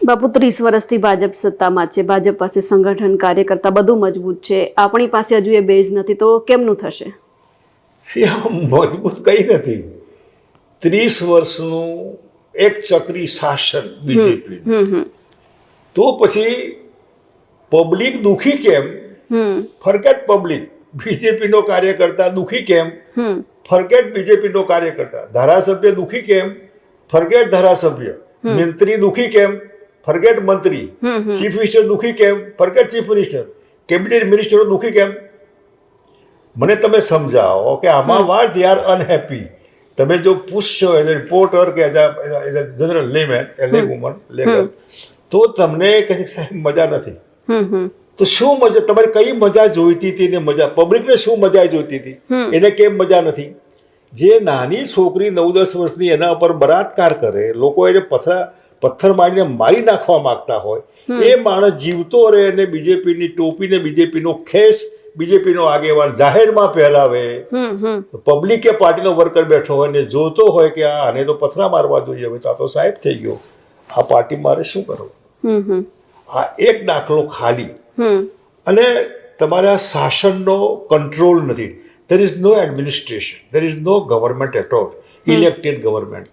બાપુ 30 વર્ષથી ભાજપ સત્તામાં છે, ભાજપ પાસે સંગઠન કાર્યકર્તા બધું મજબૂત છે, આપણી પાસે હજુ એ બેઝ નથી, તો કેમનું થશે? મજબૂત કઈ નથી. 30 વર્ષનું એક ચક્રી શાસન બીજેપી, તો પછી પબ્લિક દુખી કેમ? ફરકેટ પબ્લિક, બીજેપી નો કાર્યકર્તા દુખી કેમ? ફરકેટ બીજેપી નો કાર્યકર્તા. ધારાસભ્ય દુખી કેમ? ફરકેટ ધારાસભ્ય. મંત્રી દુખી કેમ? ફરકેટ મંત્રી. ચીફ મિનિસ્ટર દુખી કેમ? ફરકેટ ચીફ મિનિસ્ટર. કેબિનેટ મિનિસ્ટરો દુખી કેમ? મને તમે સમજાવો કે આમાં વાળ દે આર અનહેપી. તમે જો પૂછશો એઝ અ રિપોર્ટર કે એઝ અ જનરલ લેમેન, લે વુમન લેગલ, તો તમને કહે સાહેબ મજા નથી. તો શું મજા? તમારે કઈ મજા જોઈતી હતી ને મજા? પબ્લિકને શું મજા જોઈતી હતી? એને કેમ મજા નથી? જે નાની છોકરી 9-10 વર્ષની એના ઉપર બળાત્કાર કરે, લોકો એને પથ્થર મારીને મારી નાખવા માંગતા હોય, એ માણસ જીવતો રહે અને બીજેપીની ટોપીને બીજેપીનો ખેસ બીજેપીનો આગેવાન જાહેરમાં પહેરાવે, પબ્લિકે પાર્ટીનો વર્કર બેઠો હોય ને જોતો હોય કે આને તો પથરા મારવા જોઈએ, હવે તો સાહેબ થઈ ગયો, આ પાર્ટી મારે શું કરવું? આ એક દાખલો ખાલી. અને તમારા શાસનનો કંટ્રોલ નથી. there is no administration, there is no government at all, elected government.